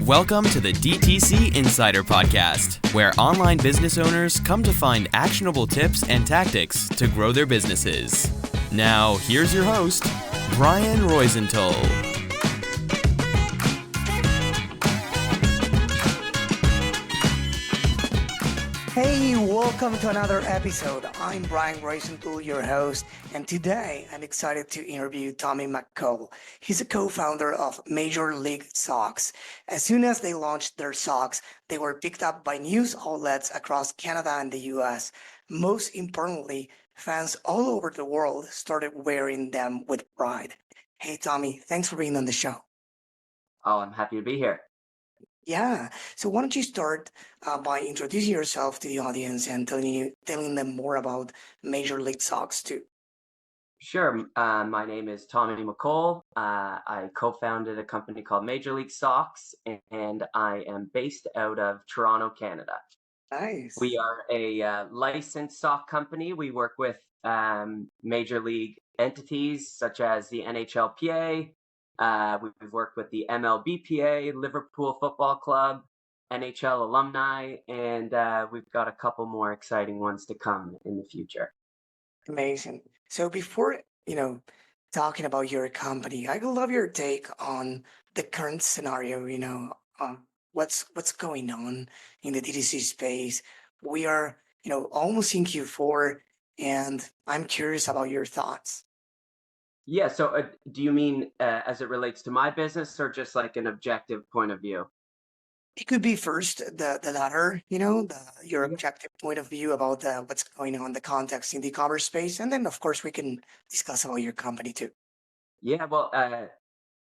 Welcome to the DTC Insider Podcast, where online business owners come to find actionable tips and tactics to grow their businesses. Now, here's your host, Brian Roisenthal. Hey, welcome to another episode. I'm Brian Roisenthal, your host, and today I'm excited to interview Tommy McCall. He's a co-founder of Major League Socks. As soon as they launched their socks, they were picked up by news outlets across Canada and the US. Most importantly, fans all over the world started wearing them with pride. Hey, Tommy, thanks for being on the show. Oh, I'm happy to be here. Yeah. So why don't you start by introducing yourself to the audience and telling them more about Major League Socks too. Sure. My name is Tommy McCall. I co-founded a company called Major League Socks, and I am based out of Toronto, Canada. Nice. We are a licensed sock company. We work with major league entities such as the NHLPA. We've worked with the MLBPA, Liverpool Football Club, NHL alumni, and we've got a couple more exciting ones to come in the future. Amazing. So before, talking about your company, I would love your take on the current scenario, what's going on in the DTC space. We are, almost in Q4, and I'm curious about your thoughts. Yeah, so do you mean as it relates to my business or just like an objective point of view? It could be first the latter, your objective point of view about what's going on, the context in the e-commerce space, and then of course we can discuss about your company too. Yeah, well,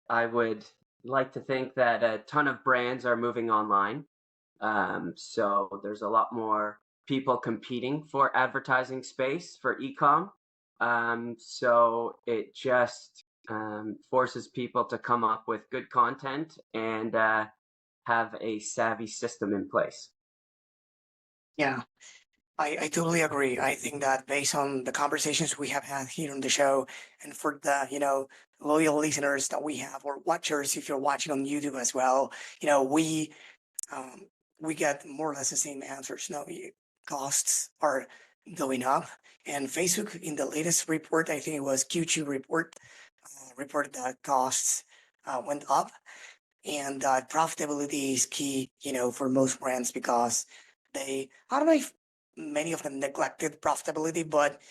I would like to think that a ton of brands are moving online. So there's a lot more people competing for advertising space for e-com. So it just forces people to come up with good content and have a savvy system in place. Yeah, I totally agree. I think that based on the conversations we have had here on the show, and for the loyal listeners that we have or watchers, if you're watching on YouTube as well, um, we get more or less the same answers. Costs are going up, and Facebook in the latest report, I think it was Q2 report, reported that costs went up, and that profitability is key, for most brands because I don't know if many of them neglected profitability, but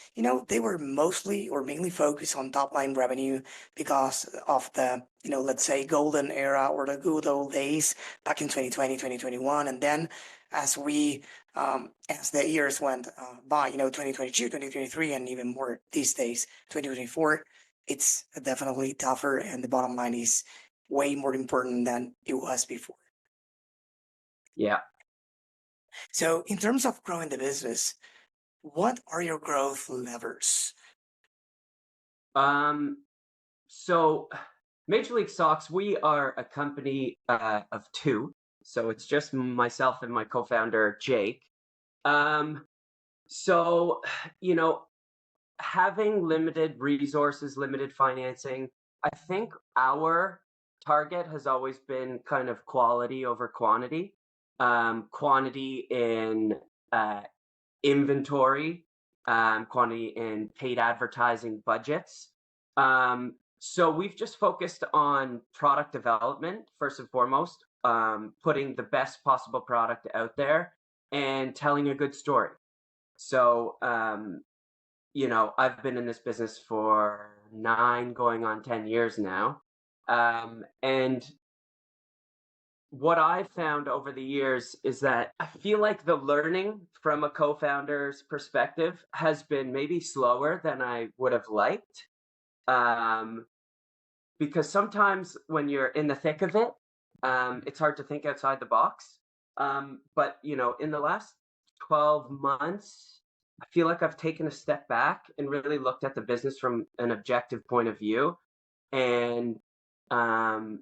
they were mostly or mainly focused on top line revenue because of the, let's say golden era or the good old days back in 2020, 2021. And then as as the years went by, 2022, 2023, and even more these days, 2024, it's definitely tougher. And the bottom line is way more important than it was before. Yeah. So in terms of growing the business, what are your growth levers? So Major League Socks, we are a company of two. So it's just myself and my co-founder, Jake. So, having limited resources, limited financing, I think our target has always been kind of quality over quantity. Quantity in inventory, quantity in paid advertising budgets. So we've just focused on product development first and foremost, putting the best possible product out there and telling a good story. So, I've been in this business for 9 going on 10 years now. And what I've found over the years is that I feel like the learning from a co-founder's perspective has been maybe slower than I would have liked. Because sometimes when you're in the thick of it, it's hard to think outside the box. But, in the last 12 months, I feel like I've taken a step back and really looked at the business from an objective point of view and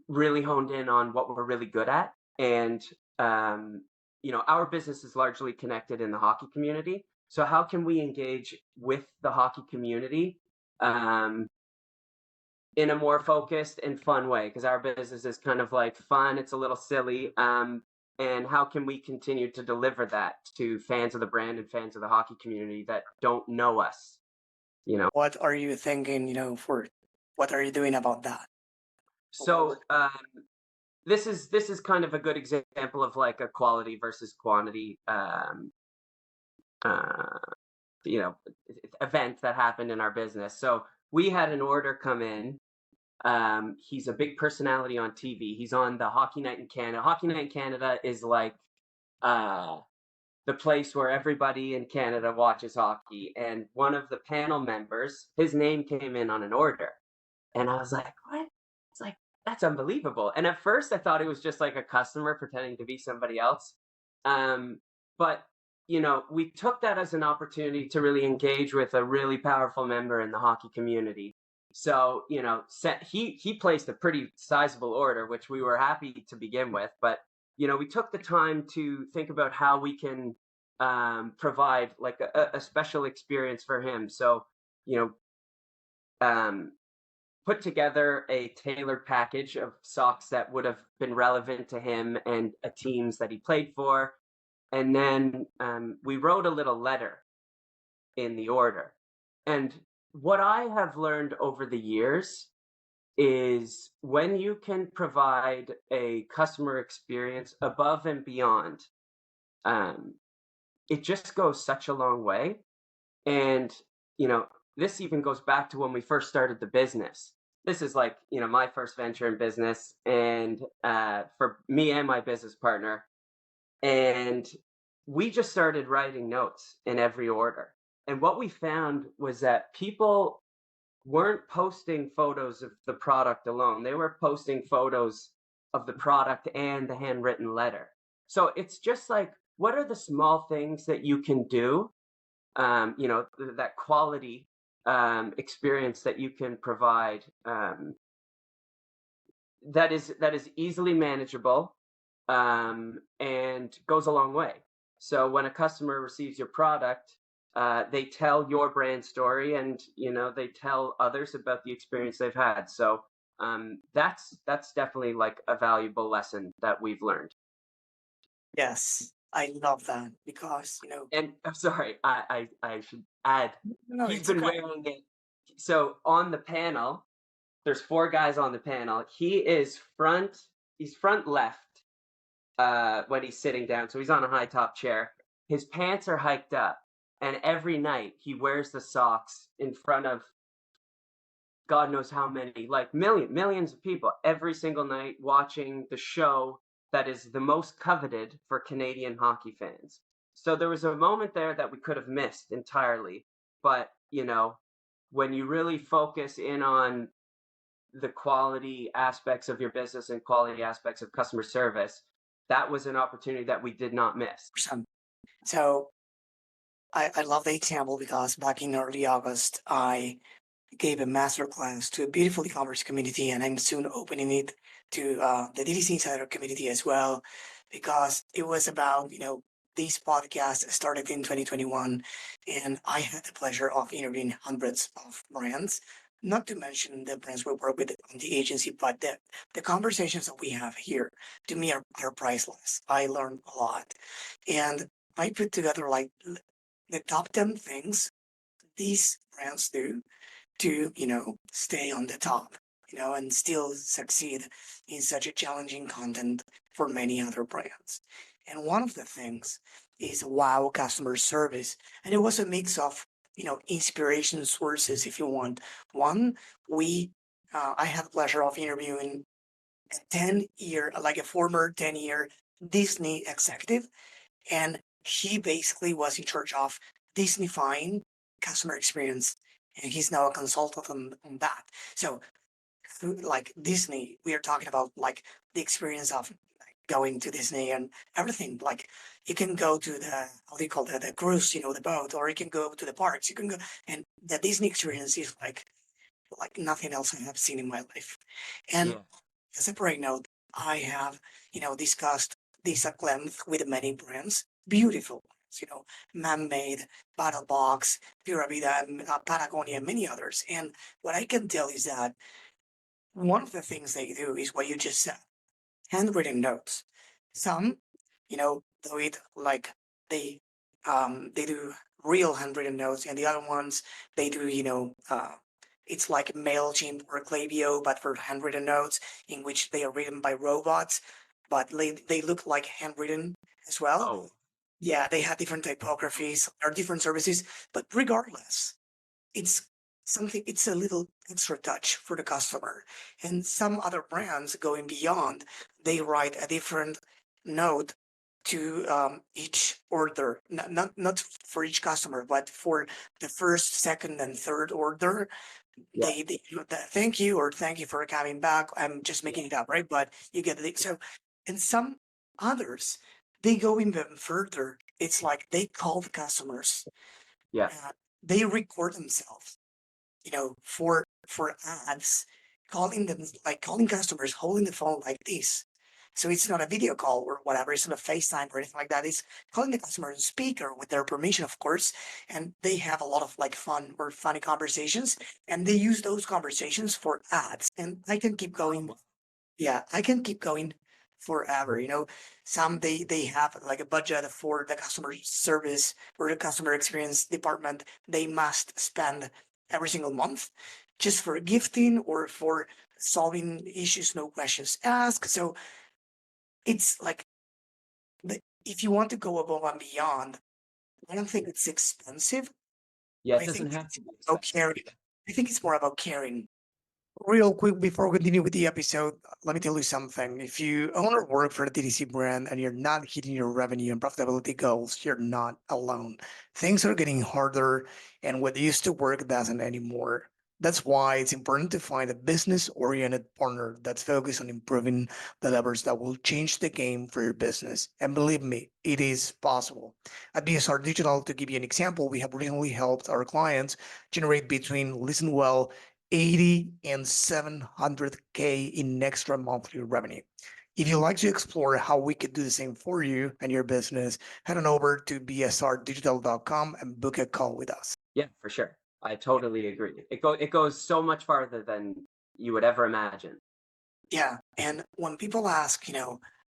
really honed in on what we're really good at. And, our business is largely connected in the hockey community. So how can we engage with the hockey community in a more focused and fun way, because our business is kind of like fun. It's a little silly. And how can we continue to deliver that to fans of the brand and fans of the hockey community that don't know us? You know, What are you thinking, what are you doing about that? so this is kind of a good example of like a quality versus quantity uh, you know event that happened in our business. So we had an order come in. He's a big personality on TV. He's on the Hockey Night in Canada. Hockey Night in Canada is like uh, the place where everybody in Canada watches hockey. And one of the panel members, his name came in on an order. And I was like, what? It's like, that's unbelievable. And at first I thought it was just like a customer pretending to be somebody else. But we took that as an opportunity to really engage with a really powerful member in the hockey community. So, he placed a pretty sizable order, which we were happy to begin with. But, we took the time to think about how we can provide like a special experience for him. So, um, put together a tailored package of socks that would have been relevant to him and teams that he played for. And then we wrote a little letter in the order. And what I have learned over the years is when you can provide a customer experience above and beyond, it just goes such a long way. And, this even goes back to when we first started the business. This is like, my first venture in business, and for me and my business partner. And we just started writing notes in every order. And what we found was that people weren't posting photos of the product alone. They were posting photos of the product and the handwritten letter. So it's just like, what are the small things that you can do? That quality experience that you can provide that is easily manageable and goes a long way. So when a customer receives your product, they tell your brand story, and they tell others about the experience they've had. So that's definitely like a valuable lesson that we've learned. Yes, I love that because, And I'm sorry, I should add, no, he's it's been okay. wearing it. So on the panel, there's 4 guys on the panel. He's front left when he's sitting down. So he's on a high top chair. His pants are hiked up. And every night he wears the socks in front of God knows how many, like millions of people every single night watching the show that is the most coveted for Canadian hockey fans. So there was a moment there that we could have missed entirely. But, when you really focus in on the quality aspects of your business and quality aspects of customer service, that was an opportunity that we did not miss. So I love the example because back in early August, I gave a master class to a beautiful e-commerce community, and I'm soon opening it to the DTC Insider community as well, because it was about, this podcast started in 2021, and I had the pleasure of interviewing hundreds of brands, not to mention the brands we work with on the agency, but the conversations that we have here, to me, are priceless. I learned a lot. And I put together like the top 10 things these brands do to, stay on the top, and still succeed in such a challenging content for many other brands. And one of the things is wow customer service. And it was a mix of, inspiration sources, if you want. One, I had the pleasure of interviewing a 10-year, like a former 10-year Disney executive, and he basically was in charge of Disneyfying customer experience, and he's now a consultant on that. So, like Disney, we are talking about like the experience of like, going to Disney and everything. Like you can go to the how do you call that, the cruise, the boat, or you can go to the parks. You can go, and the Disney experience is like nothing else I have seen in my life. And Yeah. as a break note, I have, discussed this at length with many brands, beautiful brands, Man-Made, Battle Box, Pura Vida, Patagonia, and many others. And what I can tell is that one of the things they do is what you just said, handwritten notes. Some, do it like they they do real handwritten notes, and the other ones they do, it's like MailChimp or Klaviyo, but for handwritten notes in which they are written by robots, but they look like handwritten as well. Oh, Yeah, they have different typographies or different services, but regardless, it's it's a little extra touch for the customer. And some other brands going beyond, they write a different note to each order, not for each customer, but for the first, second, and third order. yeah, They do the thank you or thank you for coming back. I'm just yeah, making it up, right? But you get the so, and some others, they go even further. It's like they call the customers, yeah, uh, they record themselves, for ads, calling them, like calling customers, holding the phone like this. So it's not a video call or whatever. It's not a FaceTime or anything like that. It's calling the customer on speaker with their permission, of course. And they have a lot of like fun or funny conversations, and they use those conversations for ads. And I can keep going. Yeah, I can keep going forever. Some they have like a budget for the customer service or the customer experience department. They must spend every single month just for gifting or for solving issues, no questions asked. So it's like if you want to go above and beyond, I don't think it's expensive. yeah. It I think doesn't have it's to be about expensive. caring. I think it's more about caring. Real quick before we continue with the episode, let me tell you something. If you own or work for a DTC brand and you're not hitting your revenue and profitability goals, you're not alone. Things are getting harder, and what used to work doesn't anymore. That's why it's important to find a business oriented partner that's focused on improving the levers that will change the game for your business. And believe me, it is possible. At BSR Digital, to give you an example, we have recently helped our clients generate between, listen well, 80 and 700K in extra monthly revenue. If you'd like to explore how we could do the same for you and your business, head on over to bsrdigital.com and book a call with us. Yeah, for sure. I totally agree. It goes so much farther than you would ever imagine. Yeah. And when people ask,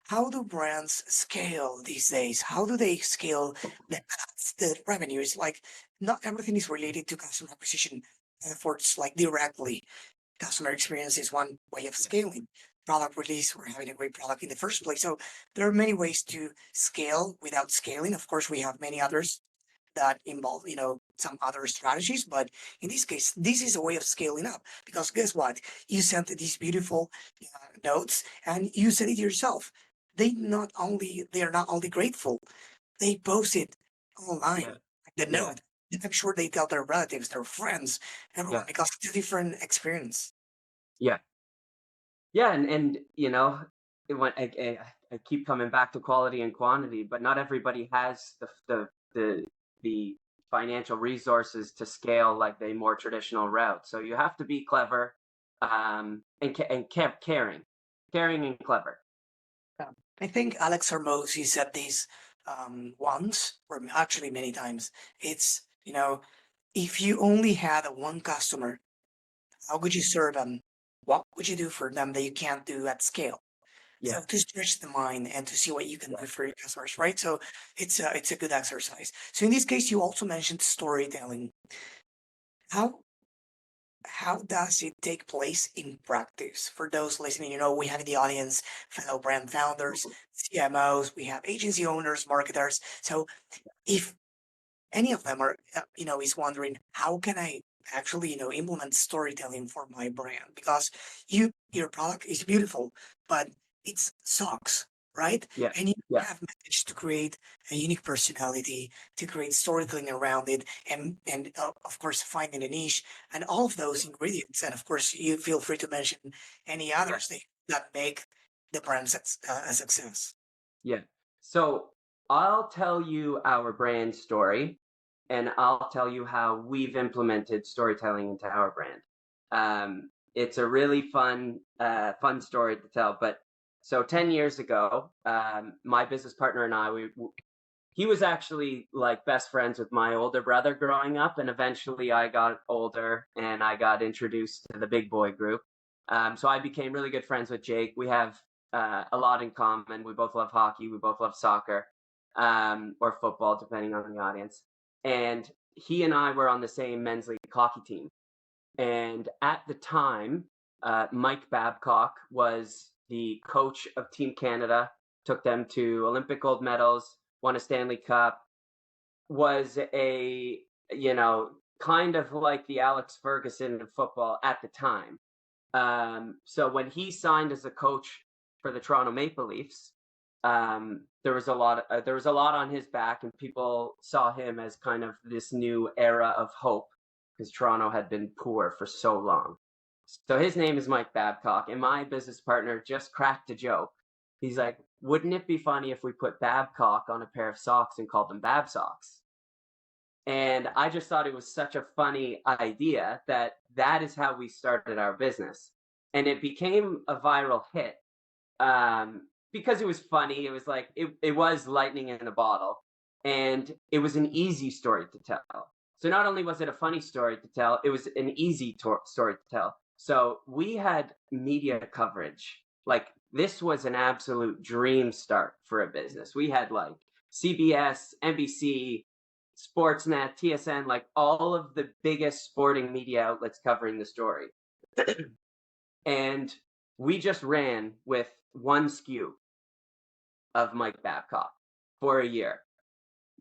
how do brands scale these days? How do they scale the revenue? It's like not everything is related to customer acquisition efforts like directly. Customer experience is one way of Yeah, scaling. Product release, we're having a great product in the first place. So there are many ways to scale without scaling. Of course, we have many others that involve, some other strategies. But in this case, this is a way of scaling up because guess what? You sent these beautiful notes and you said it yourself. They are not only grateful, they post it yeah, online. The yeah, note. I'm sure they tell their relatives, their friends, everyone, yeah, because it's a different experience. yeah, yeah. And when I keep coming back to quality and quantity, but not everybody has the financial resources to scale like the more traditional route. So you have to be clever, and caring and clever. Yeah. I think Alex Hormozy said this once, or actually many times. It's, if you only had one customer, how could you serve them? What would you do for them that you can't do at scale? Yeah, So to stretch the mind and to see what you can yeah, do for your customers, right? So it's a good exercise. So in this case, you also mentioned storytelling. How how does it take place in practice? For those listening, we have in the audience fellow brand founders, CMOs, we have agency owners, marketers. So if any of them are, is wondering, how can I actually, implement storytelling for my brand? Because your product is beautiful, but it sucks, right? yeah, And you yeah, have managed to create a unique personality, to create storytelling around it, and of course finding a niche and all of those ingredients. And of course, you feel free to mention any yeah, others that make the brand a success. yeah. So I'll tell you our brand story, and I'll tell you how we've implemented storytelling into our brand. It's a really fun story to tell. But so 10 years ago, my business partner and I, he was actually like best friends with my older brother growing up, and eventually I got older and I got introduced to the Big Boy Group. So I became really good friends with Jake. We have a lot in common. We both love hockey. We both love soccer, or football, depending on the audience. And he and I were on the same men's league hockey team. And at the time, Mike Babcock was the coach of Team Canada, took them to Olympic gold medals, won a Stanley Cup, was a, kind of like the Alex Ferguson of football at the time. So when he signed as a coach for the Toronto Maple Leafs, there was a lot on his back, and people saw him as kind of this new era of hope because Toronto had been poor for so long. So his name is Mike Babcock, and my business partner just cracked a joke. He's like, wouldn't it be funny if we put Babcock on a pair of socks and called them Bab socks? And I just thought it was such a funny idea that is how we started our business. And it became a viral hit because it was funny. It was like, it was lightning in a bottle, and it was an easy story to tell. So not only was it a funny story to tell, it was an easy story to tell. So we had media coverage. Like, this was an absolute dream start for a business. We had like CBS, NBC, Sportsnet, TSN, like all of the biggest sporting media outlets covering the story. And we just ran with one SKU of Mike Babcock for a year.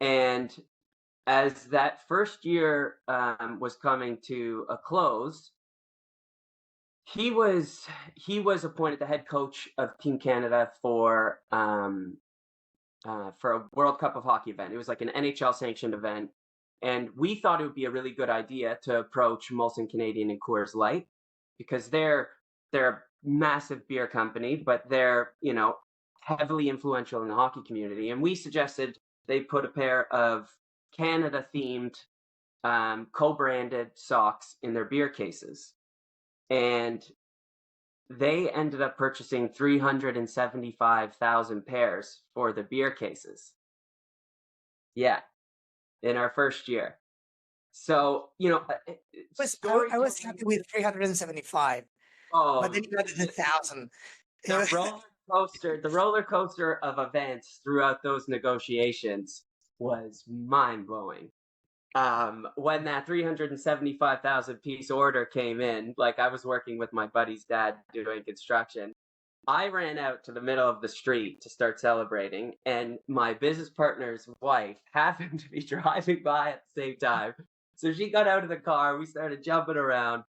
And as that first year was coming to a close, he was appointed the head coach of Team Canada for a World Cup of Hockey event. It was like an NHL sanctioned event. And we thought it would be a really good idea to approach Molson Canadian and Coors Light, because they're a massive beer company, but they're, heavily influential in the hockey community. And we suggested they put a pair of Canada-themed co-branded socks in their beer cases. And they ended up purchasing 375,000 pairs for the beer cases. Yeah, in our first year. So, I was happy with 375, but then you added 1,000. The roller coaster of events throughout those negotiations was mind-blowing. When that 375,000 piece order came in, like, I was working with my buddy's dad doing construction. I ran out to the middle of the street to start celebrating, and my business partner's wife happened to be driving by at the same time. So she got out of the car, we started jumping around.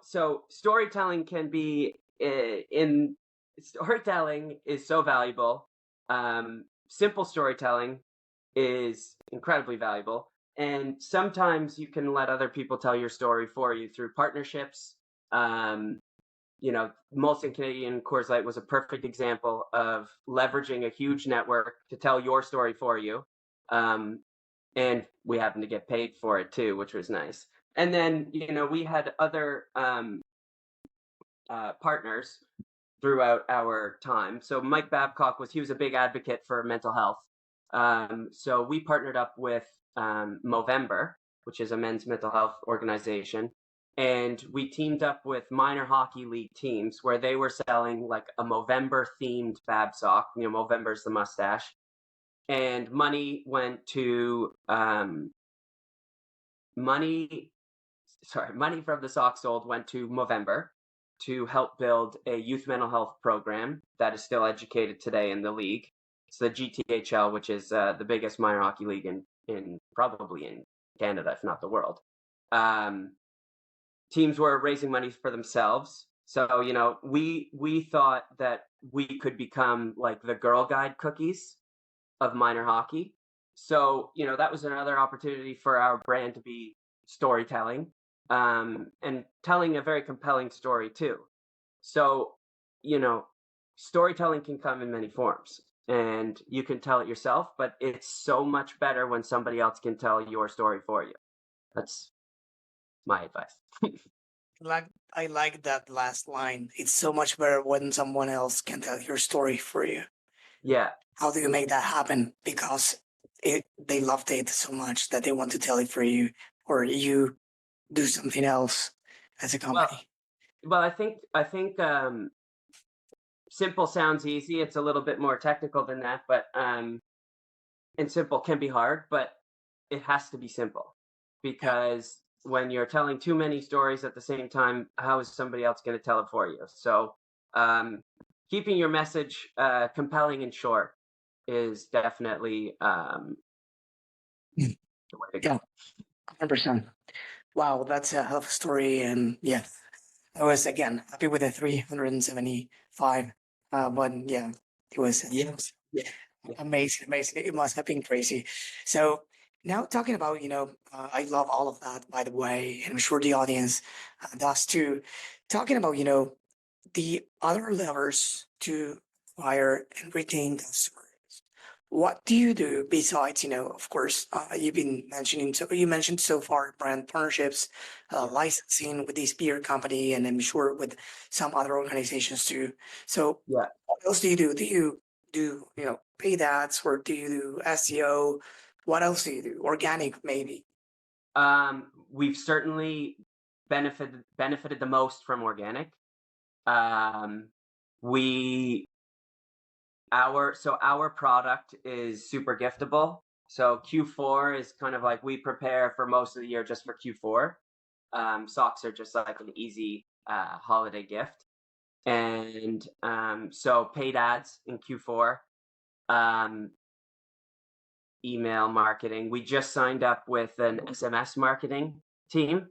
So storytelling can be storytelling is so valuable. Simple storytelling is incredibly valuable. And sometimes you can let other people tell your story for you through partnerships. Molson Canadian Coors Light was a perfect example of leveraging a huge network to tell your story for you. And we happened to get paid for it too, which was nice. And then, we had other partners throughout our time. So Mike Babcock was a big advocate for mental health. So we partnered up with Movember, which is a men's mental health organization. And we teamed up with minor hockey league teams where they were selling like a Movember themed Bab sock. Movember's the mustache. And money from the sock sold went to Movember to help build a youth mental health program that is still educated today in the league. It's the GTHL, which is the biggest minor hockey league in Canada, if not the world. Teams were raising money for themselves. So, we thought that we could become like the Girl Guide cookies of minor hockey. So, that was another opportunity for our brand to be storytelling. And telling a very compelling story too. So, storytelling can come in many forms, and you can tell it yourself, but it's so much better when somebody else can tell your story for you. That's my advice. I like that last line. It's so much better when someone else can tell your story for you. Yeah. How do you make that happen? Because they loved it so much that they want to tell it for you, or you do something else as a Well, company? well, I think simple sounds easy. It's a little bit more technical than that, but and simple can be hard, but it has to be simple Yeah, because when you're telling too many stories at the same time, how is somebody else going to tell it for you? So, um, keeping your message compelling and short is definitely mm, the way to yeah, go. 100%. Wow, that's a hell of a story. And yeah, I was again happy with the 375. But yeah, it Yeah, was yeah, yeah. amazing, amazing. It must have been crazy. So now talking about, I love all of that, by the way, and I'm sure the audience does too. Talking about, the other levers to acquire and retain customers. What do you do besides, of course, you've been mentioning, so you mentioned so far brand partnerships, Yeah. licensing with this beer company, and I'm sure with some other organizations too. So Yeah. what else do you do? Do you do, paid ads, or do you do SEO? What else do you do? Organic, maybe. We've certainly benefited the most from organic. Um, we our product is super giftable. So Q4 is kind of like we prepare for most of the year just for Q4. Socks are just like an easy holiday gift, and so paid ads in Q4, um, email marketing. We just signed up with an SMS marketing team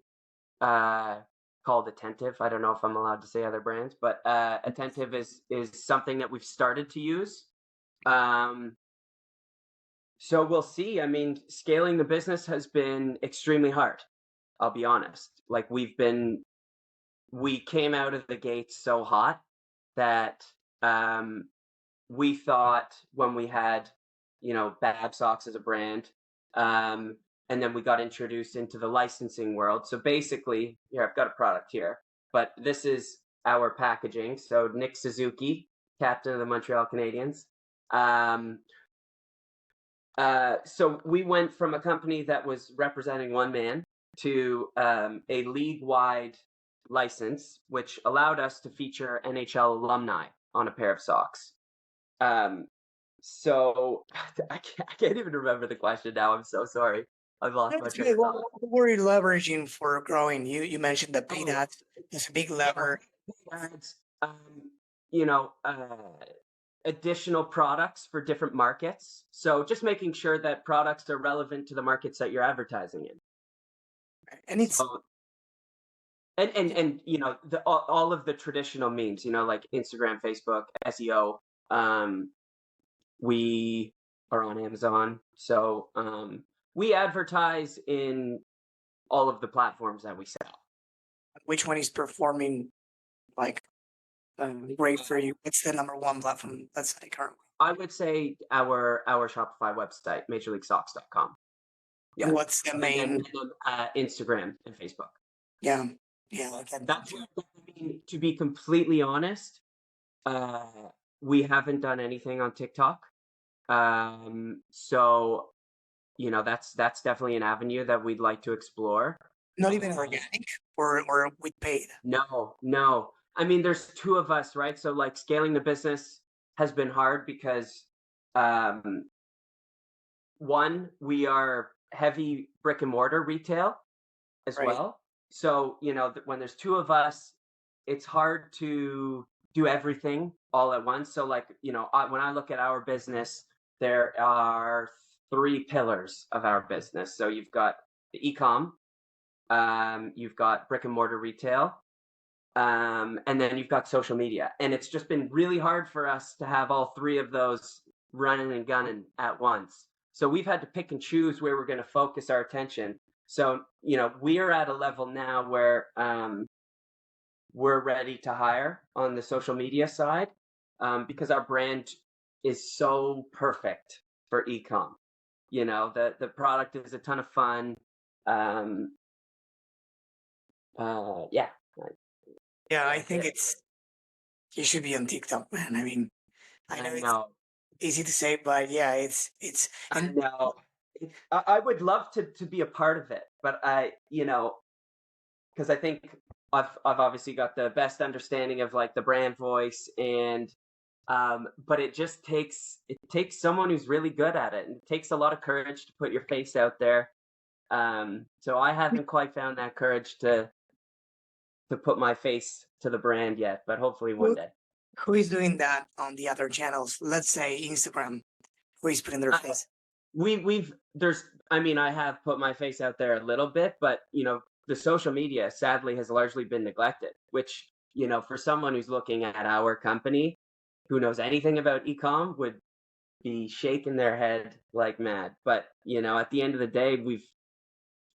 uh, called Attentive. I don't know if I'm allowed to say other brands, but Attentive is something that we've started to use. Um, so we'll see. I mean, scaling the business has been extremely hard. I'll be honest. Like we came out of the gates so hot that um, we thought when we had, Bab Socks as a brand, um, and then we got introduced into the licensing world. So basically, here I've got a product here, but this is our packaging. So Nick Suzuki, captain of the Montreal Canadiens. Um, so we went from a company that was representing one man to a league-wide license, which allowed us to feature NHL alumni on a pair of socks. Um, so I can't even remember the question now. I'm so sorry. I've lost my That's train of good. What, thought. what were you leveraging for growing? You mentioned the paid Oh, ads as a big yeah, lever. ads, you know, additional products for different markets. So just making sure that products are relevant to the markets that you're advertising in. And it's So and all of the traditional means, like Instagram, Facebook, SEO. Um, we are on Amazon, so we advertise in all of the platforms that we sell. which one is performing like great for you? What's the number one platform that's currently? I would say our Shopify website, MajorLeagueSocks.com. And Yeah, what's the and then, main? Instagram and Facebook. Yeah, yeah, I get that That's too. I mean, to be completely honest, uh, we haven't done anything on TikTok. So that's definitely an avenue that we'd like to explore. Not even Uh, organic or with paid. no, no. I mean, there's two of us, right? So like scaling the business has been hard because um, one, we are heavy brick and mortar retail as Right. well. So, when there's two of us, it's hard to do everything all at once. So, like, when I look at our business, there are three pillars of our business. So, you've got the e-com, you've got brick and mortar retail, and then you've got social media. And it's just been really hard for us to have all three of those running and gunning at once. So we've had to pick and choose where we're going to focus our attention. So, we're at a level now where we're ready to hire on the social media side because our brand is so perfect for ecom. The product is a ton of fun. Um, yeah, Yeah, I that's think it. it's you should be on TikTok, man. I mean, I know I it's know. easy to say, but yeah, it's I and know. I would love to be a part of it, but because I think I've obviously got the best understanding of like the brand voice, and but it takes someone who's really good at it, and it takes a lot of courage to put your face out there. So I haven't quite found that courage to put my face to the brand yet, but hopefully one Who, day. who is doing that on the other channels? Let's say Instagram. Who is putting their Uh, face? we've there's I mean, I have put my face out there a little bit, but the social media sadly has largely been neglected, which, for someone who's looking at our company, who knows anything about ecom, would be shaking their head like mad. But, at the end of the day,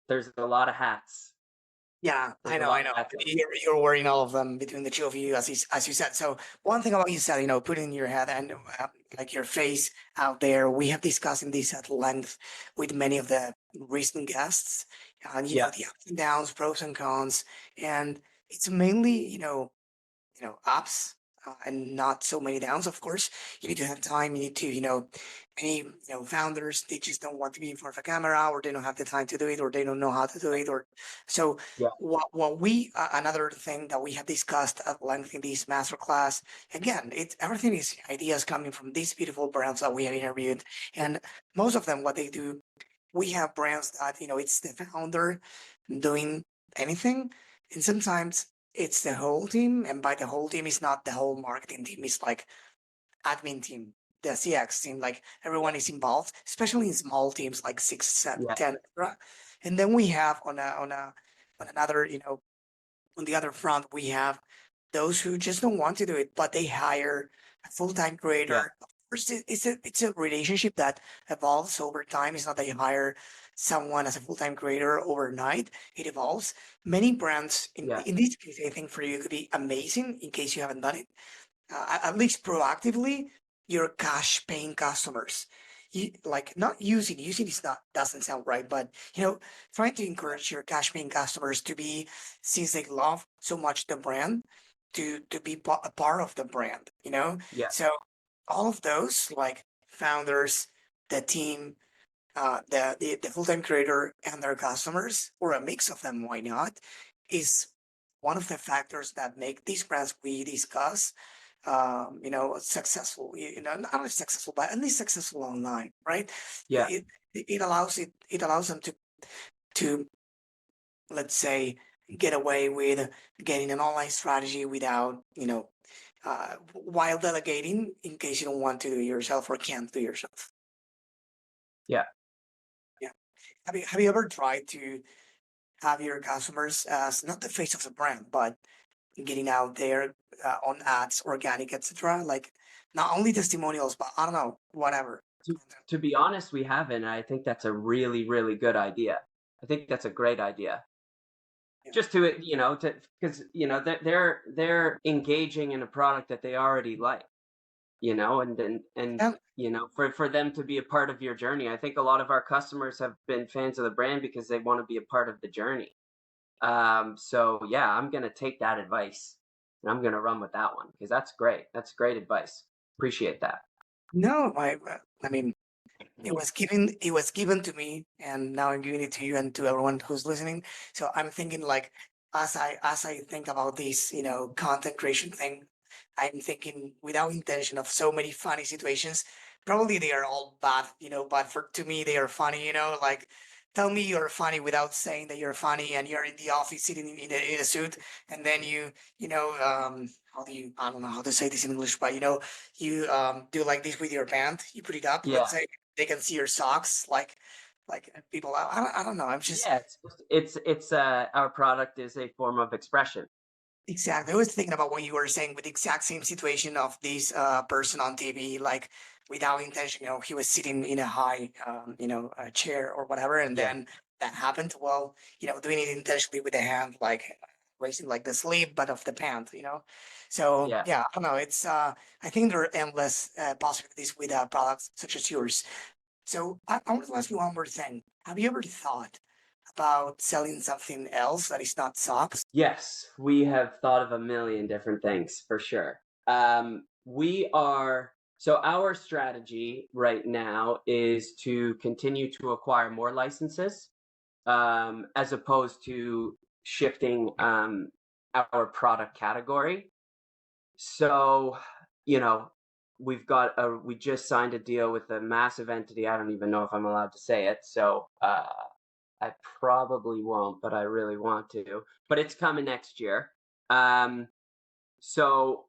there's a lot of hats. Yeah, There's a I lot of know. hats. You're wearing all of them between the two of you, as you said. So one thing about you said, putting your head and like your face out there. We have discussed in this at length with many of the recent guests, and Yeah, the ups and downs, pros and cons, and it's mainly ups and not so many downs. Of course, you need to have time. You need to many founders, they just don't want to be in front of a camera, or they don't have the time to do it, or they don't know how to do it, or so. yeah, What we another thing that we have discussed at length in this masterclass, again, it's everything is ideas coming from these beautiful brands that we have interviewed, and most of them, what they do, we have brands that it's the founder doing anything, and sometimes it's the whole team, and by the whole team, it's not the whole marketing team, it's like admin team, the CX team, like everyone is involved, especially in small teams like 6, 7, yeah, 10, right? And then we have on another, on the other front, we have those who just don't want to do it, but they hire a full-time yeah, creator. Of course, it's a relationship that evolves over time. It's not that you hire someone as a full-time creator overnight. It evolves. Many brands yeah, in this case, I think for you could be amazing in case you haven't done it. At least proactively, your cash paying customers. You like not using is not doesn't sound right, but trying to encourage your cash paying customers to be, since they love so much the brand, to be a part of the brand, yeah, so all of those, like founders, the team, the full-time creator and their customers, or a mix of them, why not, is one of the factors that make these brands we discuss successful, not only successful, but at least successful online, right? yeah. It allows them to let's say get away with getting an online strategy without while delegating in case you don't want to do it yourself or can't do it yourself. Yeah. Yeah. Have you ever tried to have your customers as not the face of the brand, but getting out there on ads, organic, etc. Like not only testimonials, but I don't know, whatever. To be honest, we haven't. And I think that's a really, really good idea. I think that's a great idea. Yeah. Just to because they're engaging in a product that they already like, and Yeah. for them to be a part of your journey. I think a lot of our customers have been fans of the brand because they want to be a part of the journey. So yeah, I'm gonna take that advice and I'm gonna run with that one because that's great. That's great advice. Appreciate that. No, I mean, it was given to me, and now I'm giving it to you and to everyone who's listening. So I'm thinking like, as I think about this, content creation thing, I'm thinking without intention of so many funny situations. Probably they are all bad, but for to me they are funny, like tell me you're funny without saying that you're funny, and you're in the office sitting in a suit, and then how do you, I don't know how to say this in English, but you do like this with your band, you put it up, Yeah. let's say they can see your socks, like people, I don't know, I'm just Yeah, it's our product is a form of expression. exactly. I was thinking about what you were saying with the exact same situation of this person on TV, like without intention, he was sitting in a high, chair or whatever, and Yeah. then that happened. Well, doing it intentionally with the hand, like raising like the sleeve, but of the pant. So Yeah. yeah, I don't know. I think there are endless possibilities with products such as yours. So I want to ask you one more thing. Have you ever thought about selling something else that is not socks? Yes, we have thought of a million different things for sure. We are so our strategy right now is to continue to acquire more licenses, as opposed to shifting our product category. So, you know, we just signed a deal with a massive entity. I don't even know if I'm allowed to say it. So, I probably won't, but I really want to. But it's coming next year. So,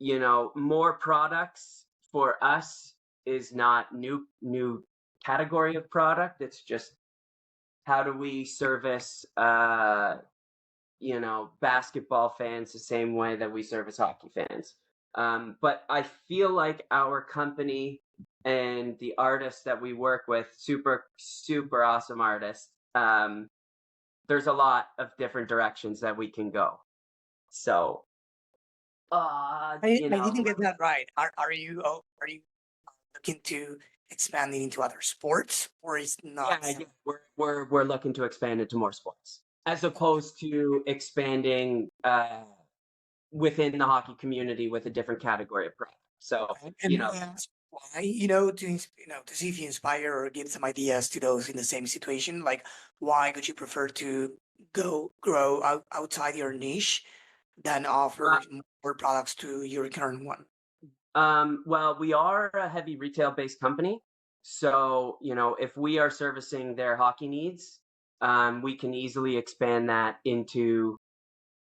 more products for us is not new category of product. It's just how do we service basketball fans the same way that we service hockey fans. But I feel like our company and the artists that we work with, super, super awesome artists, there's a lot of different directions that we can go. So, I didn't get that right. Are you looking to expanding into other sports, or is not? Yeah, we're looking to expand into more sports as opposed to expanding within the hockey community with a different category of product. So, And that's why, to see if you inspire or give some ideas to those in the same situation. Like, why would you prefer to grow outside your niche than offer more products to your current one? Well, we are a heavy retail-based company. So, if we are servicing their hockey needs, we can easily expand that into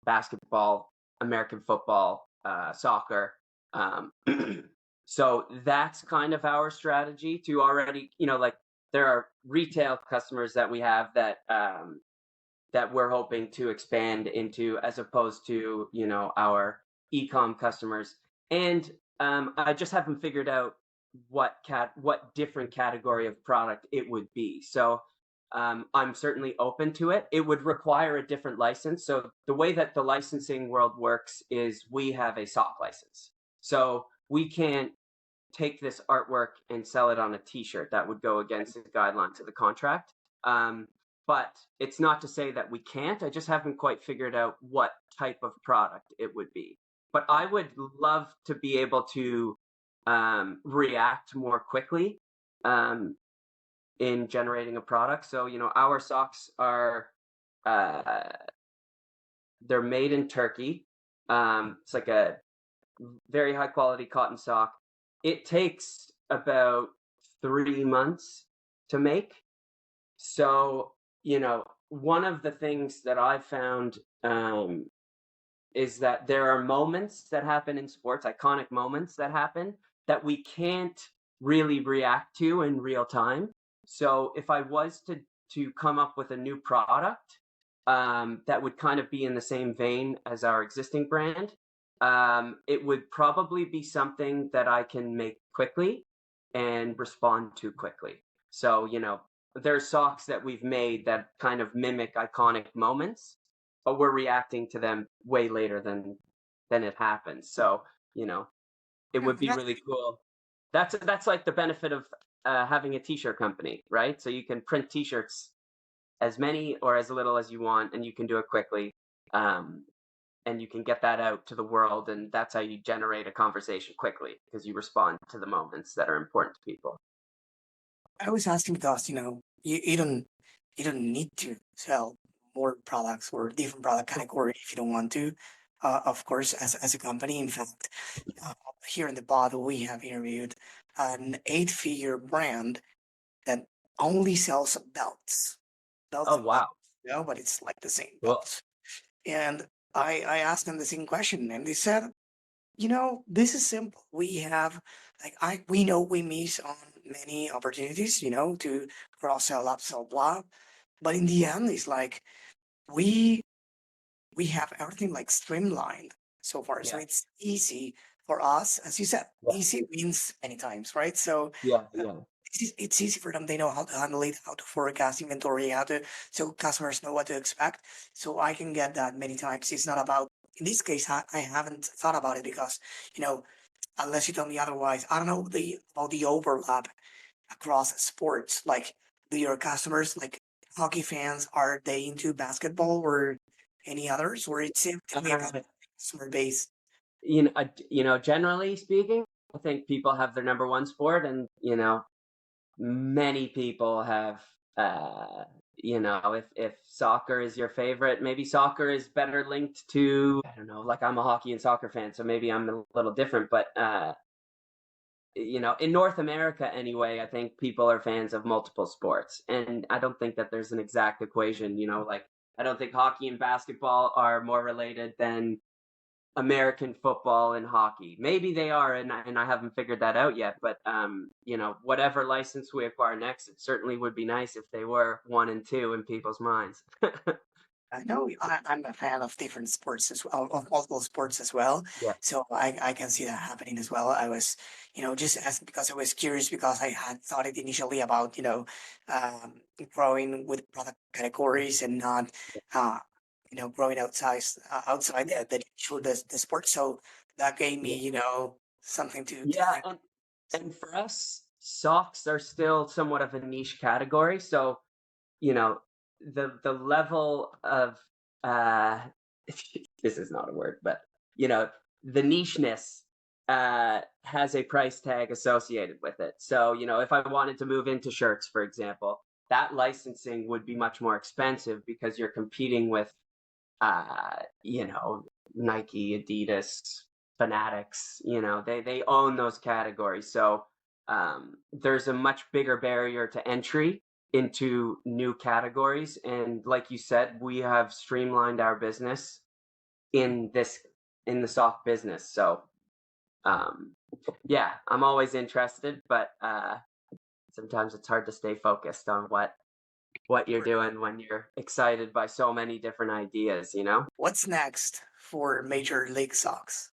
basketball, American football, soccer. So that's kind of our strategy to already, like there are retail customers that we have that we're hoping to expand into as opposed to, our e-com customers. And I just haven't figured out what different category of product it would be. So I'm certainly open to it. It would require a different license. So the way that the licensing world works is we have a sock license. So we can't take this artwork and sell it on a t-shirt. That would go against the guidelines of the contract. But it's not to say that we can't. I just haven't quite figured out what type of product it would be. But I would love to be able to react more quickly in generating a product. So, our socks are, they're made in Turkey. It's like a very high quality cotton sock. It takes about 3 months to make. So, one of the things that I found is that there are moments that happen in sports, iconic moments that happen that we can't really react to in real time. So if I was to come up with a new product that would kind of be in the same vein as our existing brand, it would probably be something that I can make quickly and respond to quickly. So, there's socks that we've made that kind of mimic iconic moments, but we're reacting to them way later than it happens. So, it would be really cool. That's like the benefit of having a t-shirt company, right? So you can print t-shirts as many or as little as you want, and you can do it quickly. And you can get that out to the world, and that's how you generate a conversation quickly because you respond to the moments that are important to people. I was asking because you don't need to sell more products or different product category if you don't want to. Of course, as a company, in fact, here in the pod we have interviewed an 8-figure brand that only sells belts. Oh, wow. But it's like the same Cool. belts. And I asked them the same question, and they said, this is simple. We have we know we miss on many opportunities, to cross sell, upsell, blah. But in the end, it's like we have everything like streamlined so far. So Yeah. it's easy for us, as you said, Yeah. easy wins many times, right? So Yeah. it's easy for them. They know how to handle it, how to forecast inventory, so customers know what to expect. So I can get that many times. It's not about, in this case, I haven't thought about it because, unless you tell me otherwise, I don't know about the overlap across sports. Like, do your customers, like hockey fans, are they into basketball or any others, or it's simply about customer base? Generally speaking, I think people have their number one sport, and many people have if soccer is your favorite, maybe soccer is better linked to, I don't know, like I'm a hockey and soccer fan, so maybe I'm a little different, but in North America anyway, I think people are fans of multiple sports. And I don't think that there's an exact equation, like I don't think hockey and basketball are more related than American football and hockey. Maybe they are, and I haven't figured that out yet. But whatever license we acquire next, it certainly would be nice if they were one and two in people's minds. I know I'm a fan of different sports as well, of multiple sports as well. Yeah. So I can see that happening as well. I was, just asking because I was curious because I had thought it initially about, growing with product categories and not, uh, growing outside the sport. So that gave me, Yeah. something to Yeah, think. and for us, socks are still somewhat of a niche category. So, you know, the level of uh this is not a word, but the nicheness has a price tag associated with it. So, if I wanted to move into shirts, for example, that licensing would be much more expensive because you're competing with uh, you know, Nike, Adidas, Fanatics, they own those categories. So there's a much bigger barrier to entry into new categories. And like you said, we have streamlined our business in the soft business. So um, yeah, I'm always interested, but sometimes it's hard to stay focused on what you're doing when you're excited by so many different ideas. What's next for Major League Sox?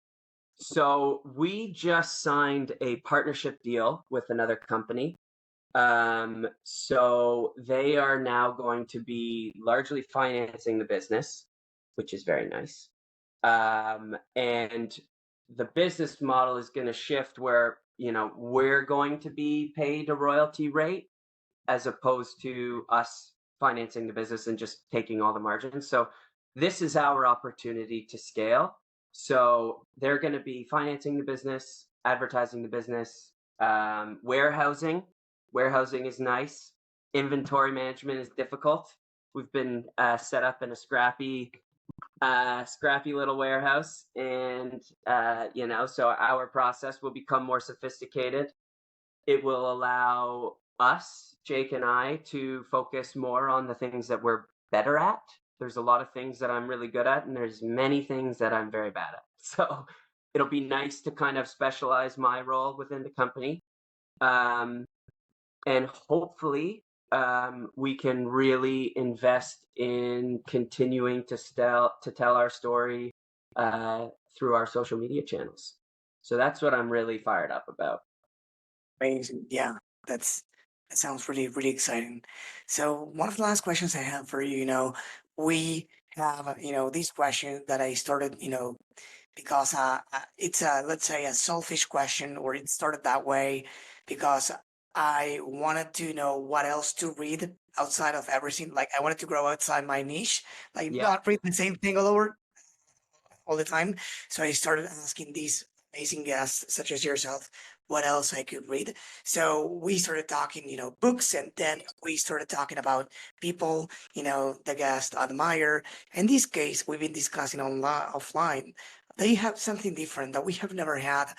So we just signed a partnership deal with another company. So they are now going to be largely financing the business, which is very nice. And the business model is going to shift where, we're going to be paid a royalty rate as opposed to us financing the business and just taking all the margins. So this is our opportunity to scale. So they're going to be financing the business, advertising the business, warehousing. Warehousing is nice. Inventory management is difficult. We've been set up in a scrappy little warehouse, and so our process will become more sophisticated. It will allow us, Jake and I, to focus more on the things that we're better at. There's a lot of things that I'm really good at, and there's many things that I'm very bad at. So it'll be nice to kind of specialize my role within the company. And hopefully we can really invest in continuing to tell our story through our social media channels. So that's what I'm really fired up about. Amazing. Yeah, that sounds really, really exciting. So one of the last questions I have for you, we have, these questions that I started, because it's a, let's say, a selfish question, or it started that way because I wanted to know what else to read outside of everything. Like I wanted to grow outside my niche, like Yeah. not read the same thing all the time. So I started asking these amazing guests, such as yourself, what else I could read. So we started talking, books, and then we started talking about people, the guest admire. In this case, we've been discussing offline. They have something different that we have never had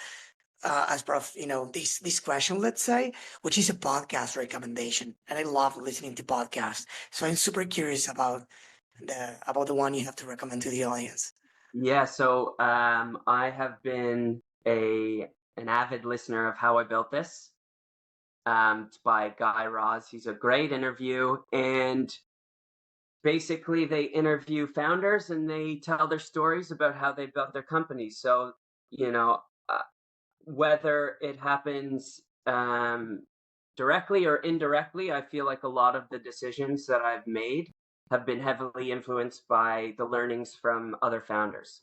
as part of this question, let's say, which is a podcast recommendation. And I love listening to podcasts. So I'm super curious about the one you have to recommend to the audience. Yeah, so I have been an avid listener of How I Built This. It's by Guy Raz. He's a great interview, and basically they interview founders and they tell their stories about how they built their companies. So, uh, whether it happens directly or indirectly, I feel like a lot of the decisions that I've made have been heavily influenced by the learnings from other founders.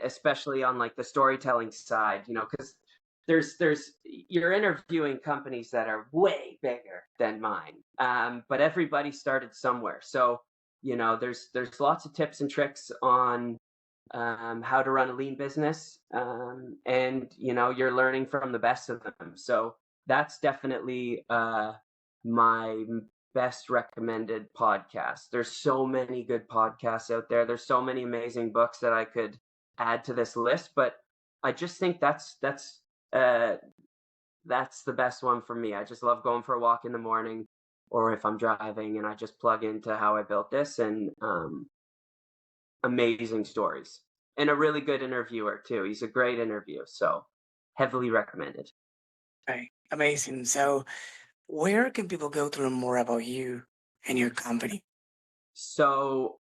Especially on like the storytelling side, because you're interviewing companies that are way bigger than mine, but everybody started somewhere. So there's lots of tips and tricks on how to run a lean business, and you're learning from the best of them. So that's definitely my best recommended podcast. There's so many good podcasts out there. There's so many amazing books that I could add to this list, but I just think that's the best one for me. I just love going for a walk in the morning, or if I'm driving and I just plug into How I Built This, and amazing stories, and a really good interviewer too. He's a great interview, so heavily recommended. Right. Amazing. So where can people go to learn more about you and your company? So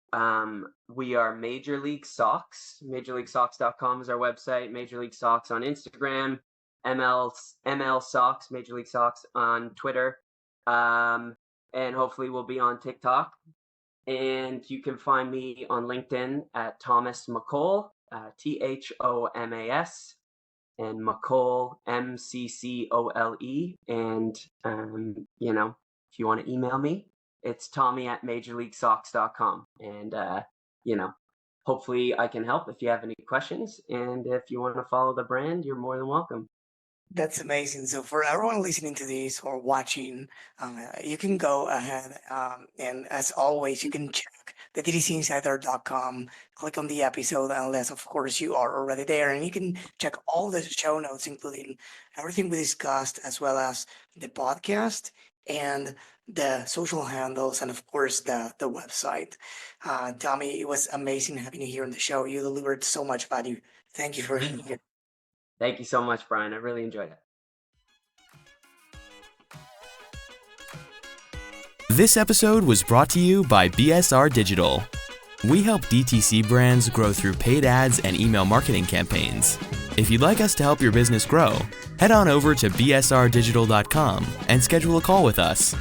we are Major League Socks. MajorLeagueSocks.com is our website. Major League Socks on Instagram. ML Socks, Major League Socks on Twitter. And hopefully we'll be on TikTok. And you can find me on LinkedIn at Thomas McCole, THOMAS, and McCole, MCCOLE. And, if you want to email me, it's Tommy@MajorLeagueSocks.com. And, hopefully I can help if you have any questions. And if you want to follow the brand, you're more than welcome. That's amazing. So for everyone listening to this or watching, you can go ahead and as always, you can check the DTCinsider.com, click on the episode, unless of course you are already there, and you can check all the show notes, including everything we discussed, as well as the podcast and the social handles, and of course the website. Tommy, it was amazing having you here on the show. You delivered so much value. Thank you for being here. Thank you so much, Brian. I really enjoyed it. This episode was brought to you by BSR Digital. We help DTC brands grow through paid ads and email marketing campaigns. If you'd like us to help your business grow, head on over to bsrdigital.com and schedule a call with us.